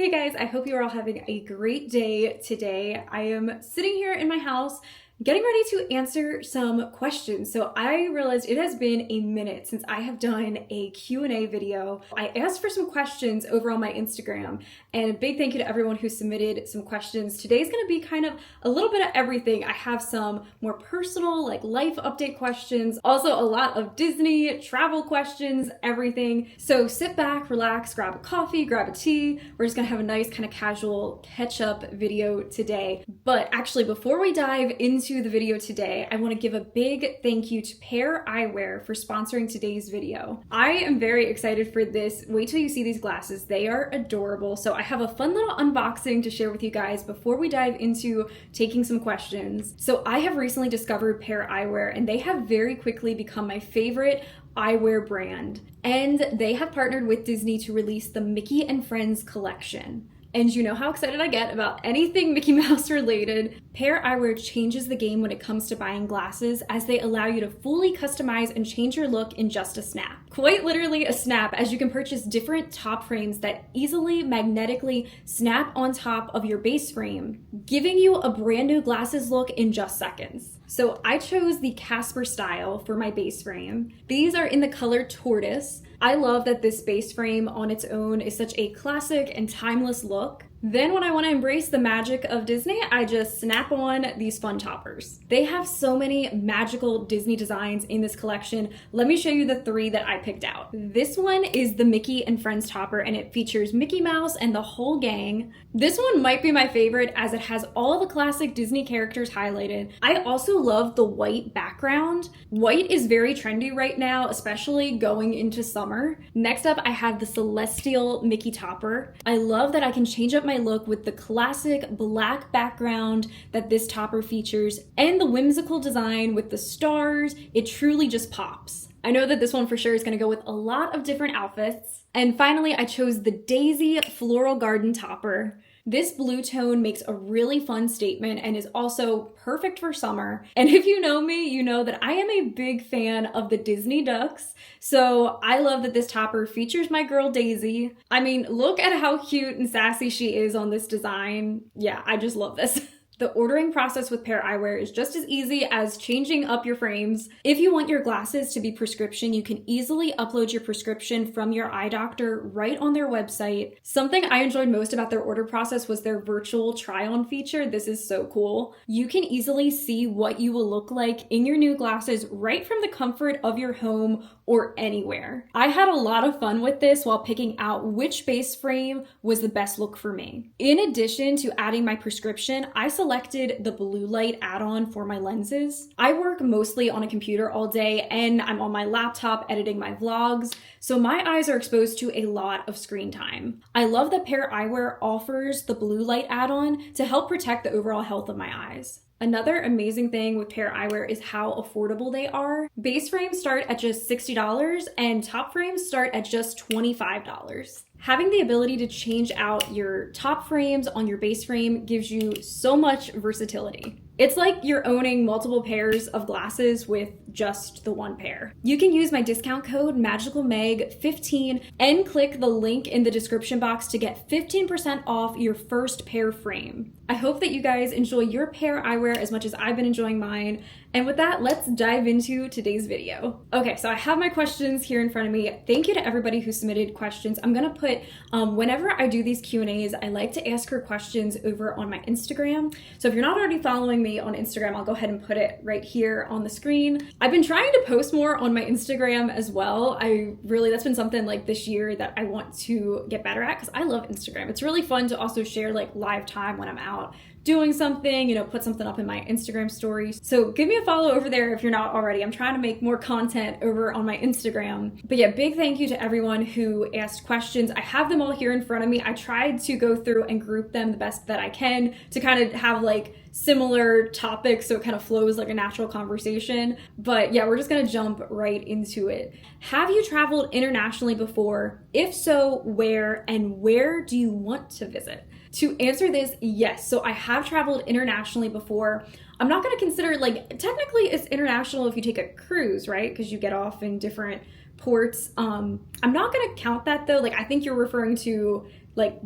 Hey guys, I hope you are all having a great day today. I am sitting here in my house getting ready to answer some questions. So I realized it has been a minute since I have done a Q&A video. I asked for some questions over on my Instagram, and a big thank you to everyone who submitted some questions. Today's gonna be kind of a little bit of everything. I have some more personal, like life update questions, also a lot of Disney travel questions, everything. So sit back, relax, grab a coffee, grab a tea. We're just gonna have a nice kind of casual catch-up video today. But actually, before we dive into the video today, I want to give a big thank you to Eyewear for sponsoring today's video. I am very excited for this. Wait till you see these glasses. They are adorable. So I have a fun little unboxing to share with you guys before we dive into taking some questions. So I have recently discovered Eyewear, and they have very quickly become my favorite eyewear brand. And they have partnered with Disney to release the Mickey and Friends collection. And you know how excited I get about anything Mickey Mouse related. Eyewear changes the game when it comes to buying glasses, as they allow you to fully customize and change your look in just a snap. Quite literally a snap, as you can purchase different top frames that easily magnetically snap on top of your base frame, giving you a brand new glasses look in just seconds. So I chose the Casper style for my base frame. These are in the color tortoise. I love that this base frame on its own is such a classic and timeless look. Then when I want to embrace the magic of Disney, I just snap on these fun toppers. They have so many magical Disney designs in this collection. Let me show you the three that I picked out. This one is the Mickey and Friends topper, and it features Mickey Mouse and the whole gang. This one might be my favorite, as it has all the classic Disney characters highlighted. I also love the white background. White is very trendy right now, especially going into summer. Next up, I have the Celestial Mickey topper. I love that I can change up my look with the classic black background that this topper features, and the whimsical design with the stars. It truly just pops. I know that this one for sure is going to go with a lot of different outfits. And finally, I chose the Daisy Floral Garden topper. This blue tone makes a really fun statement and is also perfect for summer. And if you know me, you know that I am a big fan of the Disney ducks. So I love that this topper features my girl Daisy. I mean, look at how cute and sassy she is on this design. Yeah, I just love this. The ordering process with Eyewear is just as easy as changing up your frames. If you want your glasses to be prescription, you can easily upload your prescription from your eye doctor right on their website. Something I enjoyed most about their order process was their virtual try-on feature. This is so cool. You can easily see what you will look like in your new glasses right from the comfort of your home or anywhere. I had a lot of fun with this while picking out which base frame was the best look for me. In addition to adding my prescription, I selected the blue light add-on for my lenses. I work mostly on a computer all day, and I'm on my laptop editing my vlogs, so my eyes are exposed to a lot of screen time. I love that Eyewear offers the blue light add-on to help protect the overall health of my eyes. Another amazing thing with Eyewear is how affordable they are. Base frames start at just $60 and top frames start at just $25. Having the ability to change out your top frames on your base frame gives you so much versatility. It's like you're owning multiple pairs of glasses with just the one pair. You can use my discount code MAGICALMEG15 and click the link in the description box to get 15% off your first pair frame. I hope that you guys enjoy your Eyewear as much as I've been enjoying mine. And with that, let's dive into today's video. Okay, so I have my questions here in front of me. Thank you to everybody who submitted questions. I'm gonna put, whenever I do these Q&As, I like to ask her questions over on my Instagram. So if you're not already following me on Instagram, I'll go ahead and put it right here on the screen. I've been trying to post more on my Instagram as well. That's been something like this year that I want to get better at, because I love Instagram. It's really fun to also share like live time when I'm out doing something, put something up in my Instagram stories. So give me a follow over there if you're not already. I'm trying to make more content over on my Instagram. But yeah, big thank you to everyone who asked questions. I have them all here in front of me. I tried to go through and group them the best that I can to kind of have like similar topics so it kind of flows like a natural conversation. But yeah, we're just gonna jump right into it. Have you traveled internationally before? If so, where, and where do you want to visit? To answer this, yes. So I have traveled internationally before. I'm not gonna consider, like, technically it's international if you take a cruise, right? Because you get off in different ports. I'm not gonna count that though. Like, I think you're referring to like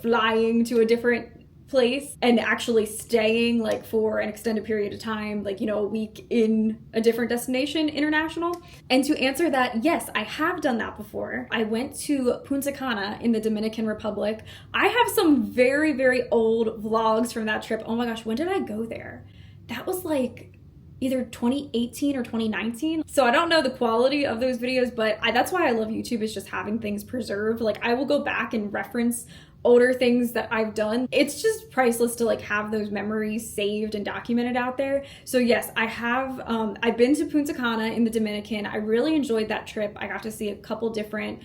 flying to a different place and actually staying like for an extended period of time, like, a week in a different destination, international. And to answer that, yes, I have done that before. I went to Punta Cana in the Dominican Republic. I have some very, very old vlogs from that trip. Oh my gosh, when did I go there? That was like either 2018 or 2019. So I don't know the quality of those videos, but that's why I love YouTube, is just having things preserved. Like, I will go back and reference older things that I've done. It's just priceless to like have those memories saved and documented out there. So yes, I have, I've been to Punta Cana in the Dominican. I really enjoyed that trip. I got to see a couple different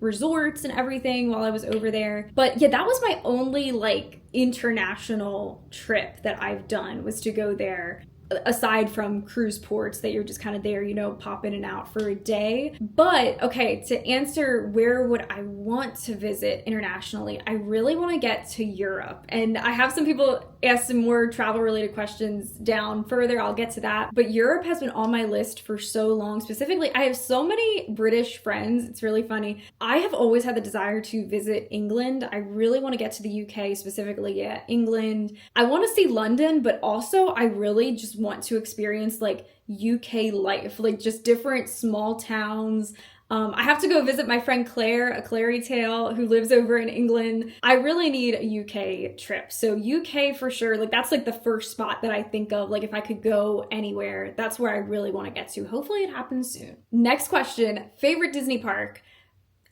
resorts and everything while I was over there. But yeah, that was my only like international trip that I've done, was to go there, aside from cruise ports that you're just kind of there, pop in and out for a day. But okay, to answer where would I want to visit internationally, I really want to get to Europe. And I have some people ask some more travel related questions down further. I'll get to that. But Europe has been on my list for so long. Specifically, I have so many British friends. It's really funny. I have always had the desire to visit England. I really want to get to the UK, specifically, England. I want to see London, but also I really just want to experience like UK life, like just different small towns. I have to go visit my friend Claire, a Clary Tale, who lives over in England. I really need a UK trip. So UK for sure, like that's like the first spot that I think of, like if I could go anywhere, that's where I really want to get to. Hopefully it happens soon. Next question, favorite Disney park?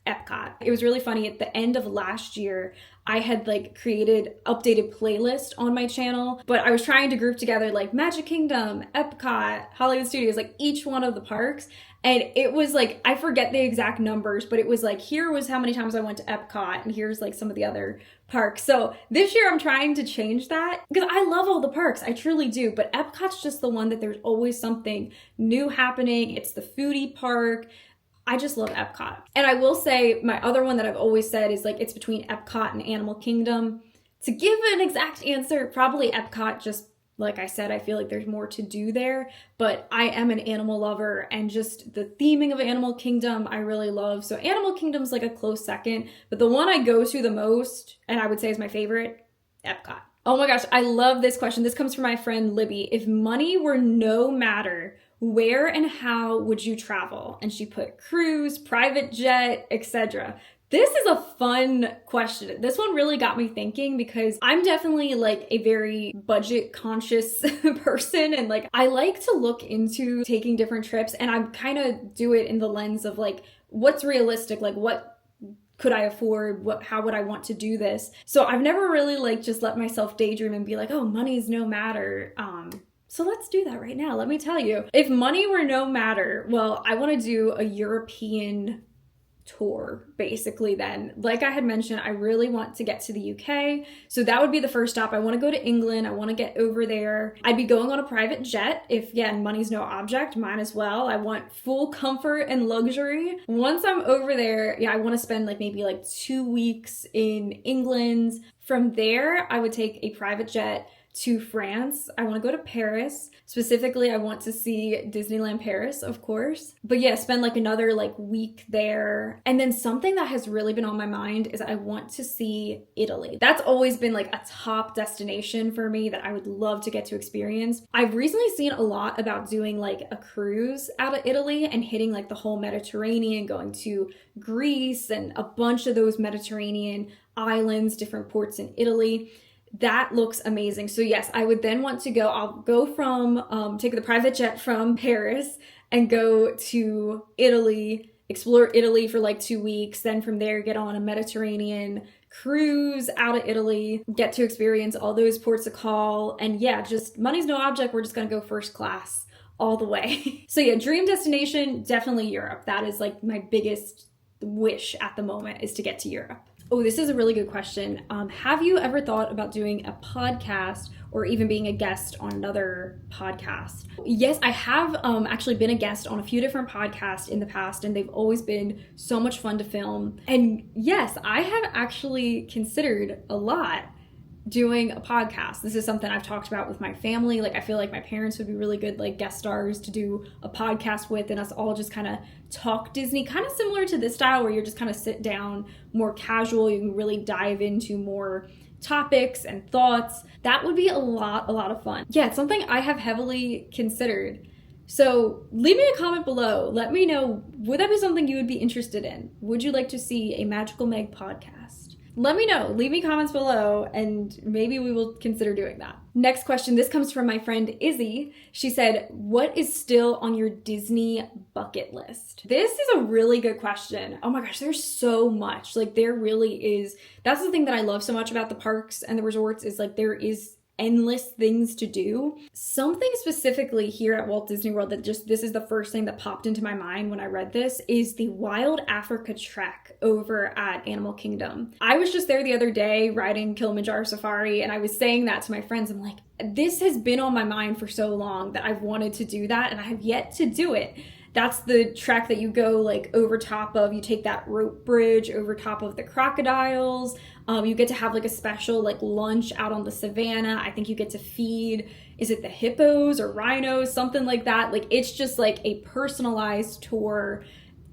Epcot. It was really funny. At the end of last year, I had like created updated playlist on my channel, but I was trying to group together like Magic Kingdom, Epcot, Hollywood Studios, like each one of the parks. And it was like, I forget the exact numbers, but it was like, here was how many times I went to Epcot, and here's like some of the other parks. So this year I'm trying to change that, because I love all the parks. I truly do. But Epcot's just the one that there's always something new happening. It's the foodie park. I just love Epcot. And I will say my other one that I've always said is like, it's between Epcot and Animal Kingdom. To give an exact answer, probably Epcot. Just like I said, I feel like there's more to do there, but I am an animal lover, and just the theming of Animal Kingdom I really love. So Animal Kingdom's like a close second, but the one I go to the most, and I would say is my favorite, Epcot. Oh my gosh, I love this question. This comes from my friend Libby. If money were no matter, where and how would you travel? And she put cruise, private jet, etc. This is a fun question. This one really got me thinking, because I'm definitely like a very budget conscious person, and like I like to look into taking different trips, and I kind of do it in the lens of like, what's realistic? Like, what could I afford? How would I want to do this? So I've never really like just let myself daydream and be like, oh, money's no matter. So let's do that right now. Let me tell you, if money were no matter, well, I want to do a European tour, basically. Then, like I had mentioned, I really want to get to the UK. So that would be the first stop. I want to go to England. I want to get over there. I'd be going on a private jet. If, money's no object, might as well. I want full comfort and luxury. Once I'm over there, I want to spend like maybe like 2 weeks in England. From there, I would take a private jet to France. I want to go to Paris. Specifically, I want to see Disneyland Paris, of course. But spend like another like week there. And then something that has really been on my mind is I want to see Italy. That's always been like a top destination for me that I would love to get to experience. I've recently seen a lot about doing like a cruise out of Italy and hitting like the whole Mediterranean, going to Greece and a bunch of those Mediterranean islands, different ports in Italy. That looks amazing. So yes, I would then want to go, I'll go from, take the private jet from Paris and go to Italy, explore Italy for like 2 weeks. Then from there, get on a Mediterranean cruise out of Italy, get to experience all those ports of call. And just money's no object. We're just going to go first class all the way. So dream destination, definitely Europe. That is like my biggest wish at the moment, is to get to Europe. Oh, this is a really good question. Have you ever thought about doing a podcast or even being a guest on another podcast? Yes, I have actually been a guest on a few different podcasts in the past, and they've always been so much fun to film. And yes, I have actually considered a lot doing a podcast. This is something I've talked about with my family. Like, I feel like my parents would be really good, like, guest stars to do a podcast with, and us all just kind of talk Disney, kind of similar to this style where you're just kind of sit down, more casual. You can really dive into more topics and thoughts. That would be a lot of fun. Yeah, it's something I have heavily considered. So leave me a comment below. Let me know, would that be something you would be interested in? Would you like to see a Magical Meg podcast? Let me know. Leave me comments below and maybe we will consider doing that. Next question. This comes from my friend Izzy. She said, what is still on your Disney bucket list? This is a really good question. Oh my gosh, there's so much. Like, there really is. That's the thing that I love so much about the parks and the resorts, is like there is endless things to do. Something specifically here at Walt Disney World that just, this is the first thing that popped into my mind when I read this, is the Wild Africa Trek over at Animal Kingdom. I was just there the other day riding Kilimanjaro Safari, and I was saying that to my friends. I'm like, this has been on my mind for so long that I've wanted to do that, and I have yet to do it. That's the trek that you go like over top of, you take that rope bridge over top of the crocodiles. You get to have like a special like lunch out on the savannah. I think you get to feed, is it the hippos or rhinos, something like that. Like, it's just like a personalized tour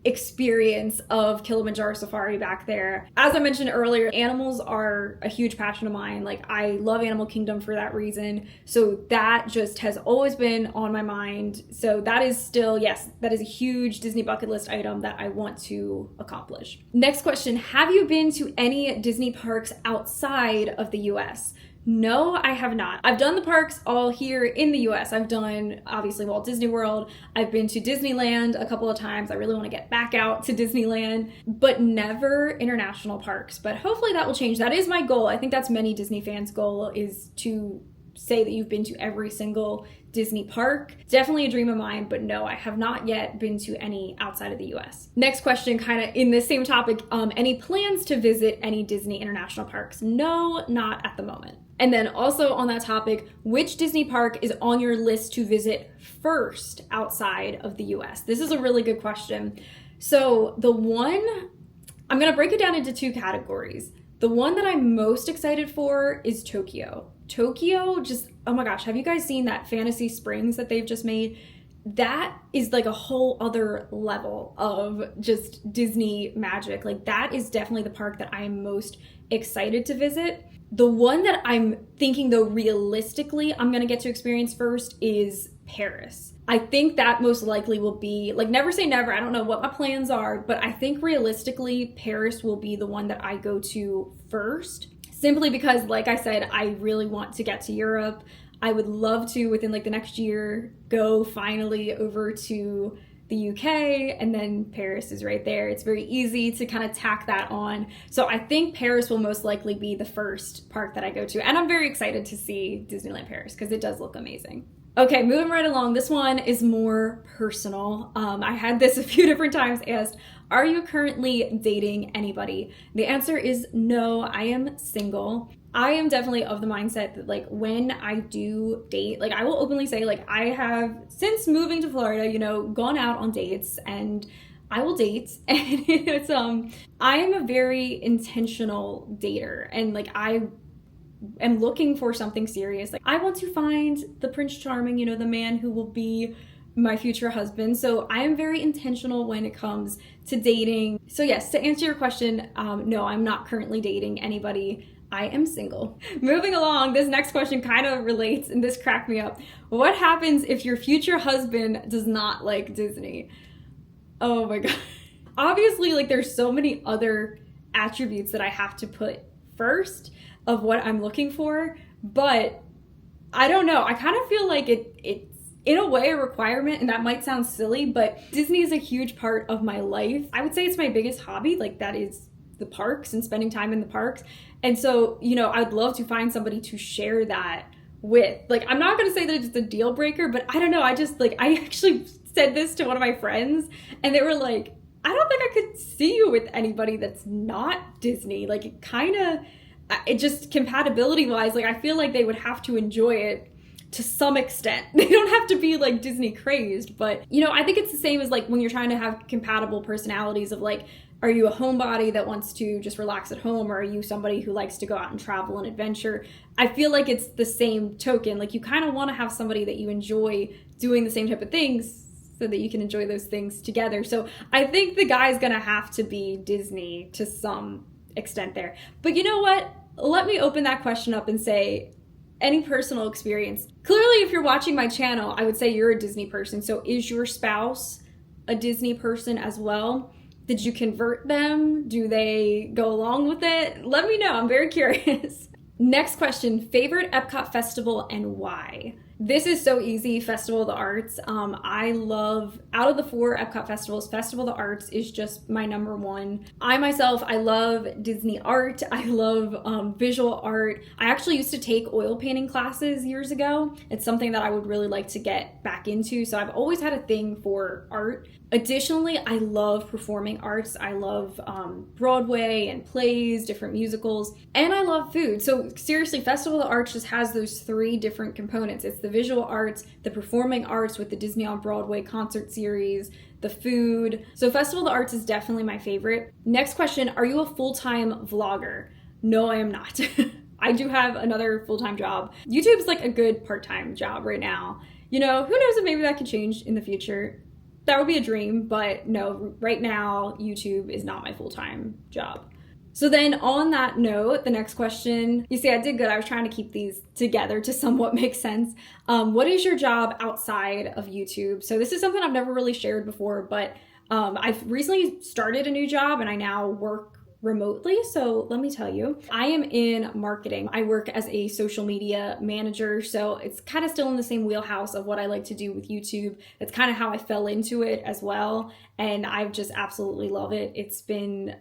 experience of Kilimanjaro Safari back there. As I mentioned earlier, animals are a huge passion of mine. Like, I love Animal Kingdom for that reason. So that just has always been on my mind. So that is still, yes, that is a huge Disney bucket list item that I want to accomplish. Next question, have you been to any Disney parks outside of the US? No, I have not. I've done the parks all here in the US. I've done, obviously, Walt Disney World. I've been to Disneyland a couple of times. I really want to get back out to Disneyland, but never international parks. But hopefully that will change. That is my goal. I think that's many Disney fans' goal, is to say that you've been to every single Disney park. Definitely a dream of mine, but no, I have not yet been to any outside of the US. Next question, kind of in this same topic, any plans to visit any Disney international parks? No, not at the moment. And then also on that topic, which Disney park is on your list to visit first outside of the US? This is a really good question. So the one, I'm gonna break it down into two categories. The one that I'm most excited for is Tokyo. Tokyo, just, oh my gosh, have you guys seen that Fantasy Springs that they've just made? That is like a whole other level of just Disney magic. Like, that is definitely the park that I am most excited to visit. The one that I'm thinking, though, realistically I'm gonna get to experience first is Paris. I think that most likely will be, like, never say never, I don't know what my plans are, but I think realistically Paris will be the one that I go to first, simply because, like I said, I really want to get to Europe. I would love to, within like the next year, go finally over to the UK, and then Paris is right there. It's very easy to kind of tack that on. So I think Paris will most likely be the first park that I go to. And I'm very excited to see Disneyland Paris because it does look amazing. Okay, moving right along. This one is more personal. I had this a few different times asked, are you currently dating anybody? The answer is no, I am single. I am definitely of the mindset that, like, when I do date, like, I will openly say, like, I have, since moving to Florida, you know, gone out on dates, and I will date, and it's, I am a very intentional dater, and, like, I am looking for something serious. Like, I want to find the Prince Charming, you know, the man who will be my future husband. So I am very intentional when it comes to dating. So yes, to answer your question, no, I'm not currently dating anybody. I am single. Moving along, this next question kind of relates, and this cracked me up. What happens if your future husband does not like Disney? Oh my God. Obviously, like, there's so many other attributes that I have to put first of what I'm looking for, but I don't know. I kind of feel like it's in a way a requirement, and that might sound silly, but Disney is a huge part of my life. I would say it's my biggest hobby, like, that is the parks and spending time in the parks. And so, you know, I'd love to find somebody to share that with. Like, I'm not gonna say that it's a deal breaker, but I don't know, I just, like, I actually said this to one of my friends, and they were like, I don't think I could see you with anybody that's not Disney. Like, it just, compatibility wise, like, I feel like they would have to enjoy it to some extent. They don't have to be like Disney crazed, but, you know, I think it's the same as like when you're trying to have compatible personalities of, like, Are you a homebody that wants to just relax at home, or are you somebody who likes to go out and travel and adventure? I feel like it's the same token. Like, you kind of want to have somebody that you enjoy doing the same type of things so that you can enjoy those things together. So I think the guy's gonna have to be Disney to some extent there. But you know what? Let me open that question up and say, any personal experience. Clearly, if you're watching my channel, I would say you're a Disney person. So is your spouse a Disney person as well? Did you convert them? Do they go along with it? Let me know. I'm very curious. Next question, favorite Epcot festival and why? This is so easy, Festival of the Arts. I love, out of the 4 Epcot festivals, Festival of the Arts is just my number one. I love Disney art. I love visual art. I actually used to take oil painting classes years ago. It's something that I would really like to get back into. So I've always had a thing for art. Additionally, I love performing arts. I love Broadway and plays, different musicals, and I love food. So seriously, Festival of the Arts just has those 3 different components. It's the visual arts, the performing arts with the Disney on Broadway concert series, the food. So Festival of the Arts is definitely my favorite. Next question, are you a full-time vlogger? No, I am not. I do have another full-time job. YouTube's like a good part-time job right now. You know, who knows if maybe that could change in the future. That would be a dream, but no, right now, YouTube is not my full-time job. So then on that note, the next question, you see, I did good. I was trying to keep these together to somewhat make sense. What is your job outside of YouTube? So this is something I've never really shared before, but I've recently started a new job and I now work remotely. So let me tell you, I am in marketing. I work as a social media manager. So it's kind of still in the same wheelhouse of what I like to do with YouTube. That's kind of how I fell into it as well. And I just absolutely love it. It's been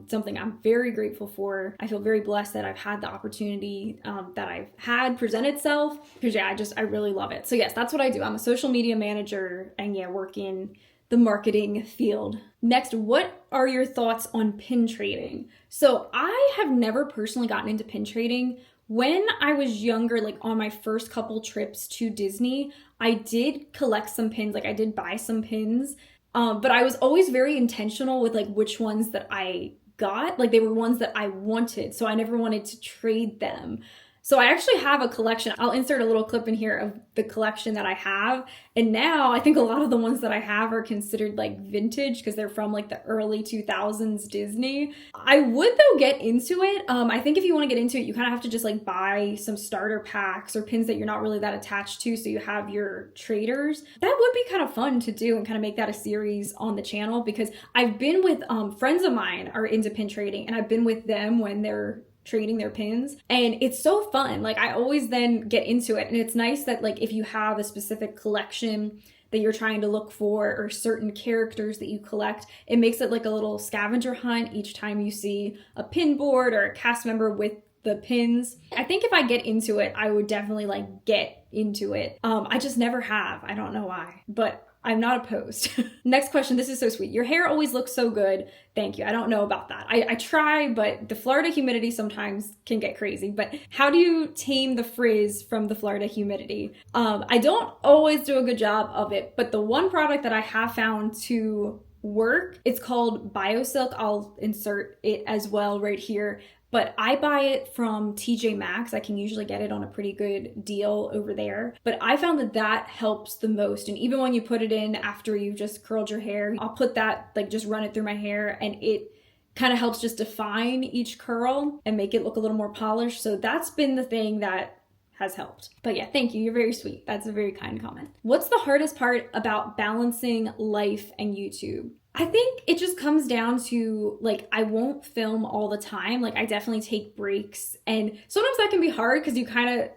something I'm very grateful for. I feel very blessed that I've had the opportunity that I've had present itself. Because yeah, I really love it. So yes, that's what I do. I'm a social media manager and yeah, work in the marketing field. Next, what are your thoughts on pin trading? So I have never personally gotten into pin trading. When I was younger, like on my first couple trips to Disney, I did collect some pins, like I did buy some pins, but I was always very intentional with like which ones that I got. Like they were ones that I wanted, so I never wanted to trade them. So I actually have a collection. I'll insert a little clip in here of the collection that I have. And now I think a lot of the ones that I have are considered like vintage because they're from like the early 2000s Disney. I would though get into it. I think if you want to get into it, you kind of have to just like buy some starter packs or pins that you're not really that attached to. So you have your traders. That would be kind of fun to do and kind of make that a series on the channel because I've been with friends of mine are into pin trading and I've been with them when they're trading their pins and it's so fun. Like I always then get into it and it's nice that like if you have a specific collection that you're trying to look for or certain characters that you collect, it makes it like a little scavenger hunt each time you see a pin board or a cast member with the pins. I think if I get into it, I would definitely like get into it. I just never have. I don't know why, but I'm not opposed. Next question. This is so sweet. Your hair always looks so good. Thank you. I don't know about that. I try, but the Florida humidity sometimes can get crazy. But how do you tame the frizz from the Florida humidity? I don't always do a good job of it, but the one product that I have found to work, it's called BioSilk. I'll insert it as well right here. But I buy it from TJ Maxx. I can usually get it on a pretty good deal over there. But I found that that helps the most. And even when you put it in after you've just curled your hair, I'll put that, like just run it through my hair and it kind of helps just define each curl and make it look a little more polished. So that's been the thing that has helped. But yeah, thank you. You're very sweet. That's a very kind comment. What's the hardest part about balancing life and YouTube? I think it just comes down to like, I won't film all the time. Like I definitely take breaks and sometimes that can be hard because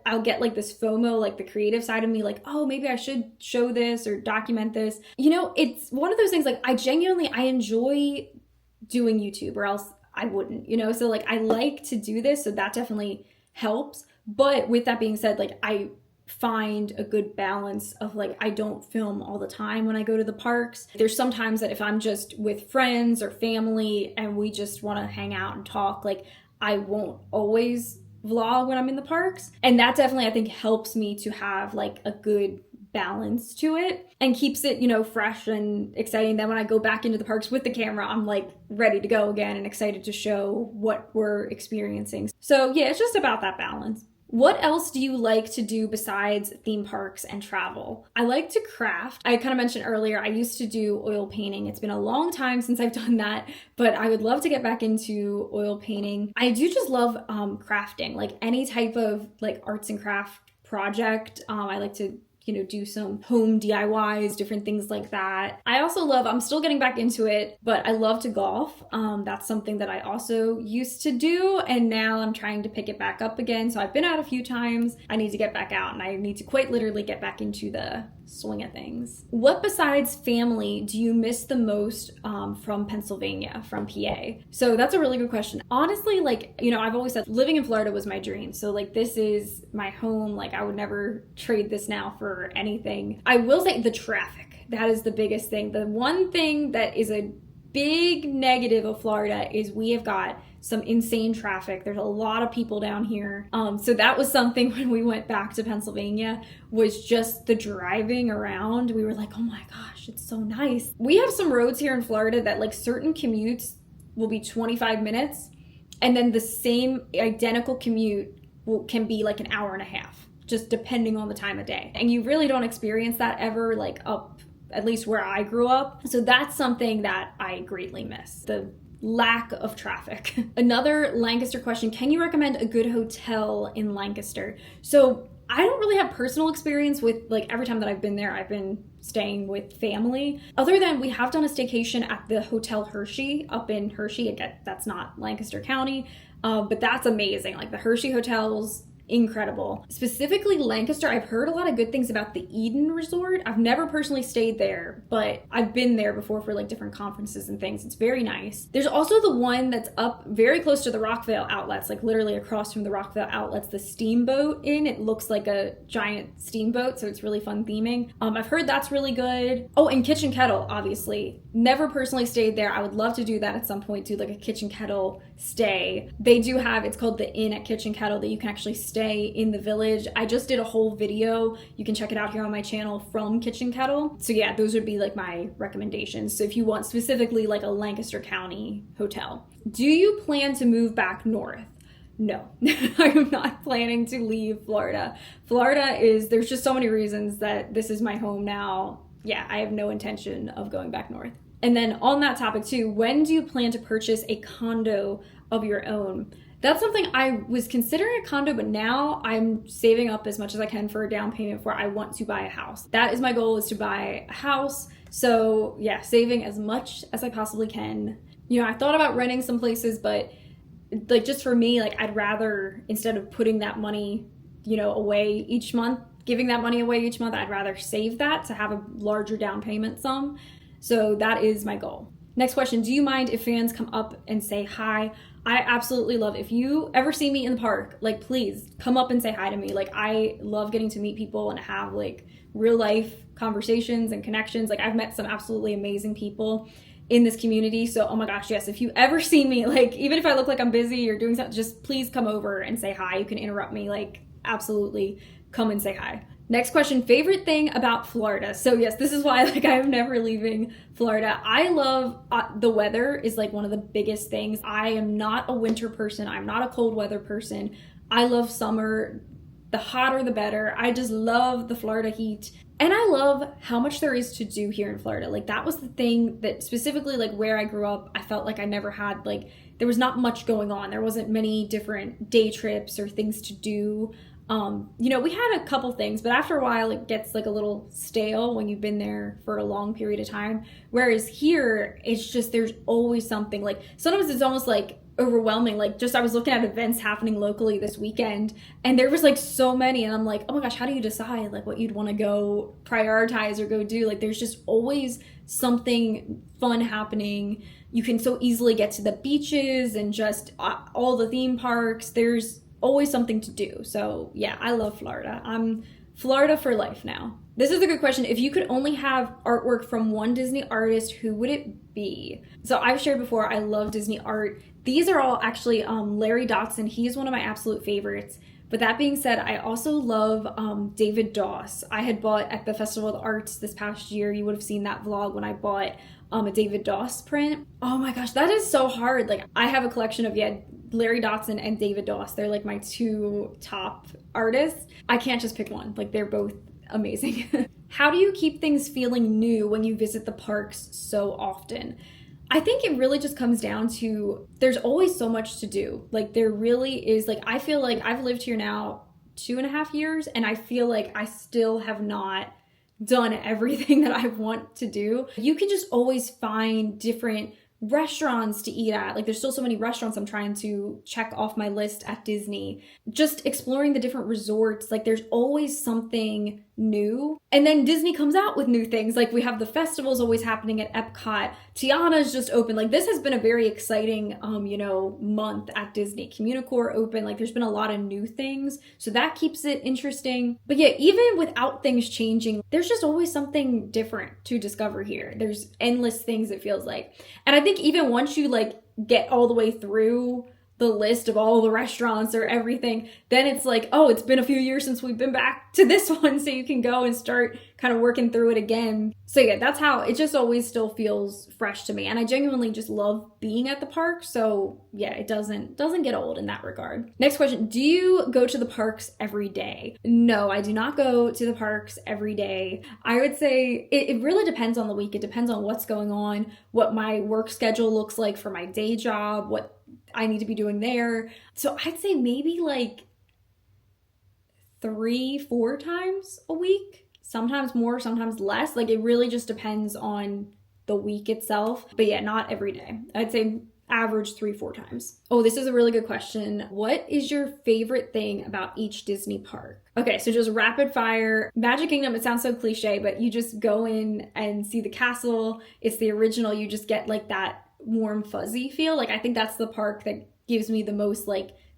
I'll get like this FOMO, like the creative side of me, like, oh, maybe I should show this or document this. You know, it's one of those things like I enjoy doing YouTube or else I wouldn't, you know? So like I like to do this. So that definitely helps. But with that being said, like I find a good balance of like I don't film all the time when I go to the parks. There's sometimes that if I'm just with friends or family and we just want to hang out and talk, like I won't always vlog when I'm in the parks. And that definitely I think helps me to have like a good balance to it and keeps it, you know, fresh and exciting. Then when I go back into the parks with the camera, I'm like ready to go again and excited to show what we're experiencing. So yeah, it's just about that balance. What else do you like to do besides theme parks and travel? I like to craft. I kind of mentioned earlier, I used to do oil painting. It's been a long time since I've done that, but I would love to get back into oil painting. I do just love crafting, like any type of like arts and craft project. I like to, you know, do some home DIYs, different things like that. I also love, I'm still getting back into it, but I love to golf. That's something that I also used to do, and now I'm trying to pick it back up again. So I've been out a few times. I need to get back out, and I need to quite literally get back into the swing of things. What besides family do you miss the most from Pennsylvania, from PA? So that's a really good question. Honestly, like, you know, I've always said living in Florida was my dream. So like, this is my home. Like, I would never trade this now for anything. I will say the traffic. That is the biggest thing. The one thing that is a big negative of Florida is we have got some insane traffic. There's a lot of people down here. So that was something when we went back to Pennsylvania, was just the driving around. We were like, oh my gosh, it's so nice. We have some roads here in Florida that like certain commutes will be 25 minutes, and then the same identical commute can be like an hour and a half, just depending on the time of day. And you really don't experience that ever, like up, at least where I grew up. So that's something that I greatly miss, the lack of traffic. Another Lancaster question, can you recommend a good hotel in Lancaster? So I don't really have personal experience with, like, every time that I've been there, I've been staying with family. Other than we have done a staycation at the Hotel Hershey up in Hershey. Again, that's not Lancaster County, but that's amazing. Like the Hershey hotels, incredible. Specifically Lancaster, I've heard a lot of good things about the Eden Resort. I've never personally stayed there, but I've been there before for like different conferences and things. It's very nice. There's also the one that's up very close to the Rockvale Outlets, like literally across from the Rockvale Outlets, the Steamboat Inn. It looks like a giant steamboat, so it's really fun theming. I've heard that's really good. Oh, and Kitchen Kettle, obviously. Never personally stayed there. I would love to do that at some point, do like a Kitchen Kettle stay. They do have, it's called the Inn at Kitchen Kettle, that you can actually stay in the village. I just did a whole video. You can check it out here on my channel from Kitchen Kettle. So yeah, those would be like my recommendations. So if you want specifically like a Lancaster County hotel. Do you plan to move back north? No, I am not planning to leave Florida. Florida is, there's just so many reasons that this is my home now. Yeah, I have no intention of going back north. And then on that topic too, when do you plan to purchase a condo of your own? That's something I was considering, a condo, but now I'm saving up as much as I can for a down payment for I want to buy a house. That is my goal, is to buy a house. So yeah, saving as much as I possibly can. You know, I thought about renting some places, but like just for me, like I'd rather, instead of putting that money, you know, away each month, giving that money away each month, I'd rather save that to have a larger down payment sum. So that is my goal. Next question, do you mind if fans come up and say hi? I absolutely love, if you ever see me in the park, like please come up and say hi to me. Like I love getting to meet people and have like real life conversations and connections. Like I've met some absolutely amazing people in this community. So, oh my gosh, yes, if you ever see me, like even if I look like I'm busy or doing something, just please come over and say hi. You can interrupt me, like absolutely come and say hi. Next question, favorite thing about Florida. So yes, this is why like I'm never leaving Florida. I love the weather is like one of the biggest things. I am not a winter person. I'm not a cold weather person. I love summer. The hotter the better. I just love the Florida heat. And I love how much there is to do here in Florida. Like that was the thing that specifically like where I grew up, I felt like I never had, like there was not much going on. There wasn't many different day trips or things to do. You know, we had a couple things, but after a while it gets like a little stale when you've been there for a long period of time. Whereas here, it's just, there's always something. Like sometimes it's almost like overwhelming. Like just, I was looking at events happening locally this weekend and there was like so many, and I'm like, oh my gosh, how do you decide like what you'd want to go prioritize or go do? Like there's just always something fun happening. You can so easily get to the beaches and just all the theme parks. There's always something to do. So yeah, I love Florida. I'm Florida for life now. This is a good question. If you could only have artwork from one Disney artist, who would it be? So I've shared before, I love Disney art. These are all actually Larry Dotson. He's one of my absolute favorites. But that being said, I also love David Doss. I had bought at the Festival of the Arts this past year. You would have seen that vlog when I bought a David Doss print. Oh my gosh, that is so hard. Like, I have a collection of, Larry Dotson and David Doss. They're like my two top artists. I can't just pick one. Like, they're both amazing. How do you keep things feeling new when you visit the parks so often? I think it really just comes down to there's always so much to do. Like, there really is. Like, I feel like I've lived here now 2.5 years, and I feel like I still have not done everything that I want to do. You can just always find different restaurants to eat at. Like, there's still so many restaurants I'm trying to check off my list at Disney. Just exploring the different resorts. Like, there's always something new. And then Disney comes out with new things. Like, we have the festivals always happening at Epcot. Tiana's just open. Like, this has been a very exciting, month at Disney. Communicore open. Like, there's been a lot of new things. So that keeps it interesting. But yeah, even without things changing, there's just always something different to discover here. There's endless things, it feels like. And I think even once you get all the way through the list of all the restaurants or everything, then it's like, oh, it's been a few years since we've been back to this one, so you can go and start kind of working through it again. So yeah, that's how it just always still feels fresh to me. And I genuinely just love being at the park. So yeah, it doesn't get old in that regard. Next question. Do you go to the parks every day? No, I do not go to the parks every day. I would say it really depends on the week. It depends on what's going on, what my work schedule looks like for my day job, what I need to be doing there. So I'd say maybe 3-4 times a week, sometimes more, sometimes less. Like, it really just depends on the week itself. But yeah, not every day. I'd say average 3-4 times. Oh, this is a really good question. What is your favorite thing about each Disney park? Okay, so just rapid fire. Magic Kingdom, it sounds so cliche, but you just go in and see the castle. It's the original. You just get that warm fuzzy feel. Like, I think that's the park that gives me the most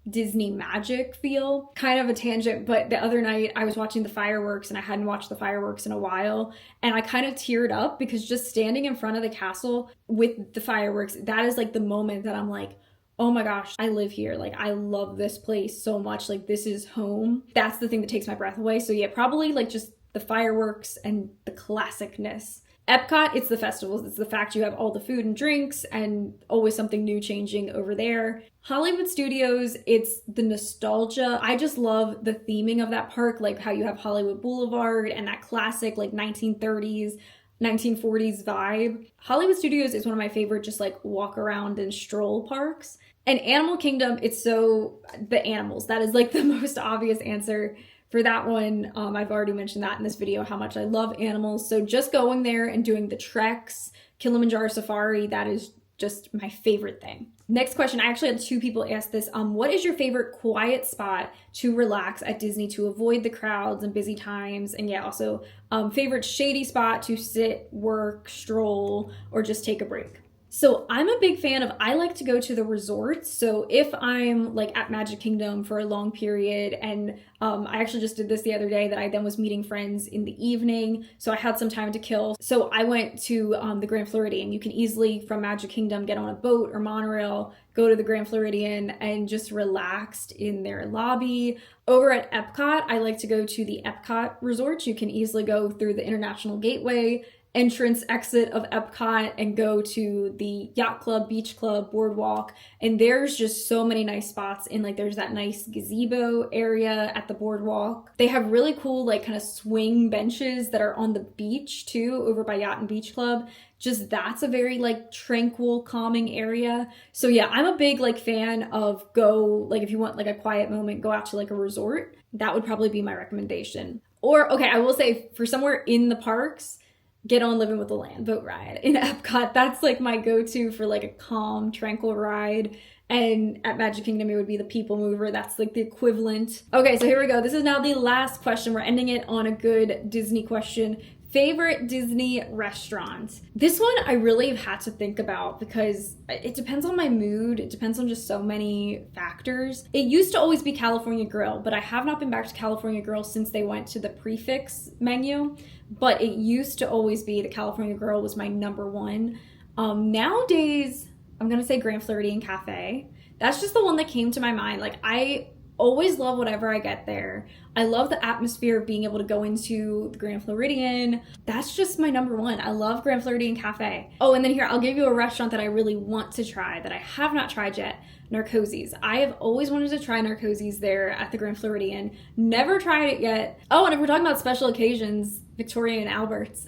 Disney magic feel. Kind of a tangent, but the other night I was watching the fireworks, and I hadn't watched the fireworks in a while, and I kind of teared up because just standing in front of the castle with the fireworks, that is the moment that I'm like, oh my gosh, I live here. Like, I love this place so much. Like, this is home. That's the thing that takes my breath away. So yeah, probably just the fireworks and the classicness. Epcot, it's the festivals. It's the fact you have all the food and drinks and always something new changing over there. Hollywood Studios, it's the nostalgia. I just love the theming of that park, like how you have Hollywood Boulevard and that classic 1930s, 1940s vibe. Hollywood Studios is one of my favorite just walk around and stroll parks. And Animal Kingdom, it's the animals. That is the most obvious answer. For that one, I've already mentioned that in this video, how much I love animals. So just going there and doing the treks, Kilimanjaro Safari, that is just my favorite thing. Next question, I actually had 2 people ask this. What is your favorite quiet spot to relax at Disney to avoid the crowds and busy times? And yeah, also favorite shady spot to sit, work, stroll, or just take a break? So I'm a big fan of, I like to go to the resorts. So if I'm at Magic Kingdom for a long period, and I actually just did this the other day, that I then was meeting friends in the evening. So I had some time to kill. So I went to the Grand Floridian. You can easily from Magic Kingdom get on a boat or monorail, go to the Grand Floridian and just relaxed in their lobby. Over at Epcot, I like to go to the Epcot Resort. You can easily go through the International Gateway, entrance exit of Epcot, and go to the Yacht Club, Beach Club, Boardwalk. And there's just so many nice spots in there's that nice gazebo area at the boardwalk. They have really cool kind of swing benches that are on the beach too, over by Yacht and Beach Club. Just that's a very tranquil, calming area. So yeah, I'm a big fan of if you want a quiet moment, go out to a resort. That would probably be my recommendation. Or okay, I will say for somewhere in the parks, get on Living with the Land boat ride in Epcot. That's my go-to for a calm, tranquil ride. And at Magic Kingdom, it would be the People Mover. That's the equivalent. Okay, so here we go. This is now the last question. We're ending it on a good Disney question. Favorite Disney restaurant. This one I really have had to think about because it depends on my mood. It depends on just so many factors. It used to always be California Grill, but I have not been back to California Grill since they went to the prefix menu. But it used to always be the California Grill was my number one. Nowadays, I'm gonna say Grand Floridian Cafe. That's just the one that came to my mind. Like, I always love whatever I get there. I love the atmosphere of being able to go into the Grand Floridian. That's just my number one. I love Grand Floridian Cafe. Oh, and then here, I'll give you a restaurant that I really want to try that I have not tried yet. Narcoossee's. I have always wanted to try Narcoossee's there at the Grand Floridian. Never tried it yet. Oh, and if we're talking about special occasions, Victoria and Albert's.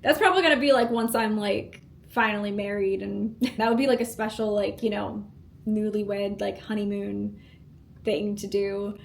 That's probably gonna be like once I'm like finally married, and that would be like a special, like, you know, newlywed like honeymoon thing to do.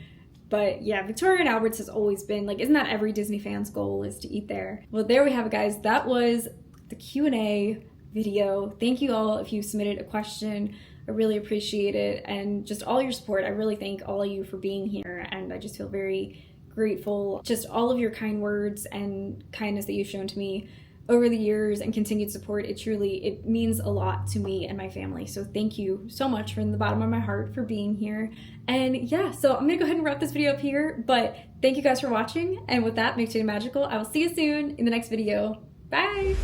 But yeah, Victoria and Albert's has always been like, isn't that every Disney fan's goal, is to eat there? Well, there we have it, guys. That was the Q&A video. Thank you all if you submitted a question. I really appreciate it, and just all your support. I really thank all of you for being here, and I just feel very grateful. Just all of your kind words and kindness that you've shown to me over the years and continued support. It means a lot to me and my family. So thank you so much from the bottom of my heart for being here. And yeah, so I'm gonna go ahead and wrap this video up here, but thank you guys for watching. And with that, make today magical. I will see you soon in the next video. Bye.